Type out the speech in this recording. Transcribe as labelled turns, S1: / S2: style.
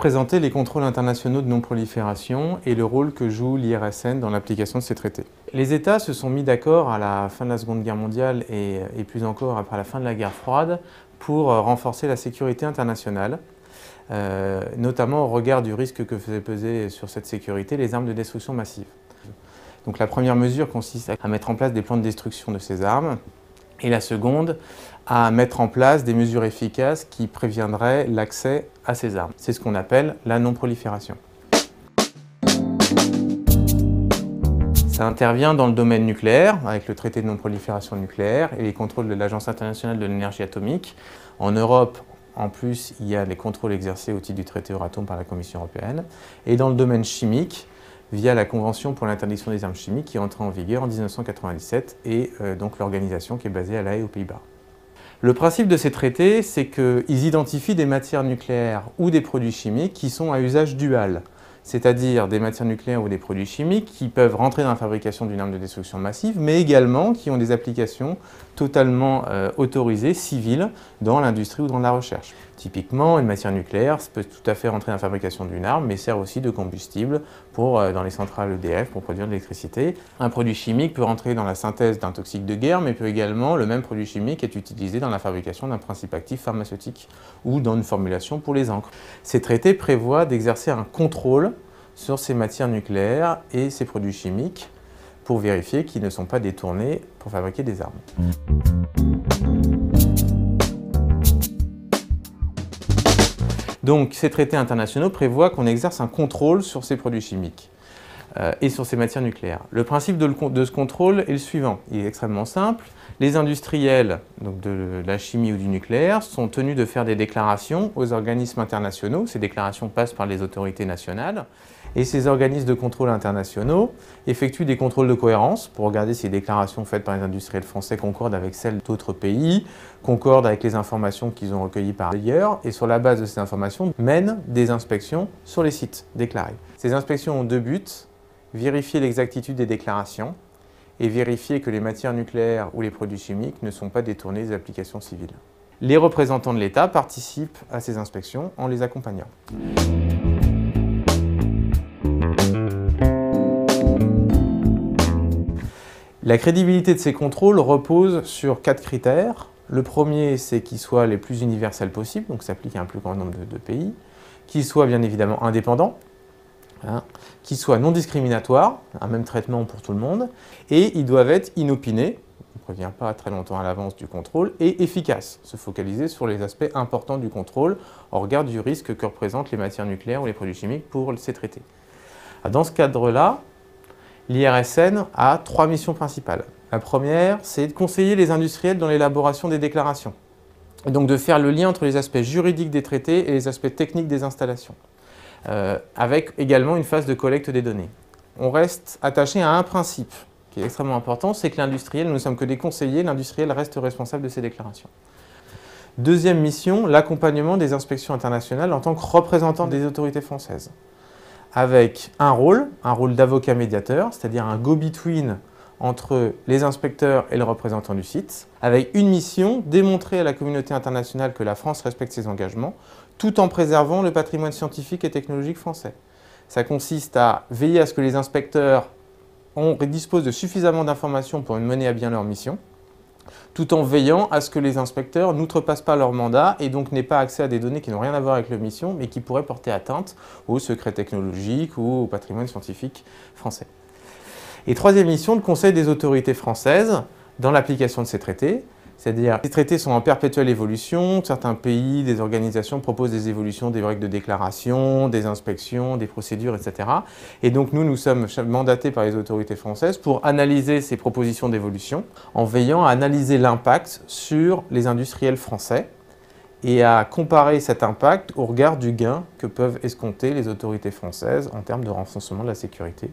S1: présenter les contrôles internationaux de non-prolifération et le rôle que joue l'IRSN dans l'application de ces traités. Les États se sont mis d'accord à la fin de la Seconde Guerre mondiale et plus encore après la fin de la guerre froide pour renforcer la sécurité internationale, notamment au regard du risque que faisaient peser sur cette sécurité les armes de destruction massive. Donc la première mesure consiste à mettre en place des plans de destruction de ces armes et la seconde à mettre en place des mesures efficaces qui préviendraient l'accès à ces armes. C'est ce qu'on appelle la non-prolifération. Ça intervient dans le domaine nucléaire, avec le traité de non-prolifération nucléaire et les contrôles de l'Agence internationale de l'énergie atomique. En Europe, en plus, il y a les contrôles exercés au titre du traité Euratom par la Commission européenne. Et dans le domaine chimique, via la Convention pour l'interdiction des armes chimiques qui est entrée en vigueur en 1997 et donc l'organisation qui est basée à La Haye aux Pays-Bas. Le principe de ces traités, c'est qu'ils identifient des matières nucléaires ou des produits chimiques qui sont à usage dual, c'est-à-dire des matières nucléaires ou des produits chimiques qui peuvent rentrer dans la fabrication d'une arme de destruction massive, mais également qui ont des applications totalement autorisées, civiles, dans l'industrie ou dans la recherche. Typiquement, une matière nucléaire peut tout à fait rentrer dans la fabrication d'une arme, mais sert aussi de combustible dans les centrales EDF pour produire de l'électricité. Un produit chimique peut rentrer dans la synthèse d'un toxique de guerre, mais peut également, le même produit chimique est utilisé dans la fabrication d'un principe actif pharmaceutique ou dans une formulation pour les encres. Ces traités prévoient d'exercer un contrôle sur ces matières nucléaires et ces produits chimiques pour vérifier qu'ils ne sont pas détournés pour fabriquer des armes. Donc ces traités internationaux prévoient qu'on exerce un contrôle sur ces produits chimiques et sur ces matières nucléaires. Le principe de ce contrôle est le suivant, il est extrêmement simple. Les industriels donc de la chimie ou du nucléaire sont tenus de faire des déclarations aux organismes internationaux. Ces déclarations passent par les autorités nationales. Et ces organismes de contrôle internationaux effectuent des contrôles de cohérence pour regarder si les déclarations faites par les industriels français concordent avec celles d'autres pays, concordent avec les informations qu'ils ont recueillies par ailleurs, et sur la base de ces informations, mènent des inspections sur les sites déclarés. Ces inspections ont deux buts, vérifier l'exactitude des déclarations et vérifier que les matières nucléaires ou les produits chimiques ne sont pas détournés des applications civiles. Les représentants de l'État participent à ces inspections en les accompagnant. La crédibilité de ces contrôles repose sur 4 critères. Le premier, c'est qu'ils soient les plus universels possibles, donc s'appliquent à un plus grand nombre de pays, qu'ils soient bien évidemment indépendants, qu'ils soient non discriminatoires, un même traitement pour tout le monde, et ils doivent être inopinés, on ne prévient pas très longtemps à l'avance du contrôle, et efficaces, se focaliser sur les aspects importants du contrôle au regard du risque que représentent les matières nucléaires ou les produits chimiques pour ces traités. Dans ce cadre-là, l'IRSN a 3 missions principales. La première, c'est de conseiller les industriels dans l'élaboration des déclarations, et donc de faire le lien entre les aspects juridiques des traités et les aspects techniques des installations, avec également une phase de collecte des données. On reste attaché à un principe qui est extrêmement important, c'est que l'industriel, nous ne sommes que des conseillers, l'industriel reste responsable de ses déclarations. Deuxième mission, l'accompagnement des inspections internationales en tant que représentant des autorités françaises, avec un rôle d'avocat médiateur, c'est-à-dire un go-between entre les inspecteurs et le représentant du site, avec une mission, démontrer à la communauté internationale que la France respecte ses engagements, tout en préservant le patrimoine scientifique et technologique français. Ça consiste à veiller à ce que les inspecteurs disposent de suffisamment d'informations pour mener à bien leur mission, tout en veillant à ce que les inspecteurs n'outrepassent pas leur mandat et donc n'aient pas accès à des données qui n'ont rien à voir avec leur mission, mais qui pourraient porter atteinte au secret technologique ou au patrimoine scientifique français. Et troisième mission, le conseil des autorités françaises dans l'application de ces traités. C'est-à-dire, ces traités sont en perpétuelle évolution, certains pays, des organisations proposent des évolutions des règles de déclaration, des inspections, des procédures, etc. Et donc nous sommes mandatés par les autorités françaises pour analyser ces propositions d'évolution en veillant à analyser l'impact sur les industriels français et à comparer cet impact au regard du gain que peuvent escompter les autorités françaises en termes de renforcement de la sécurité.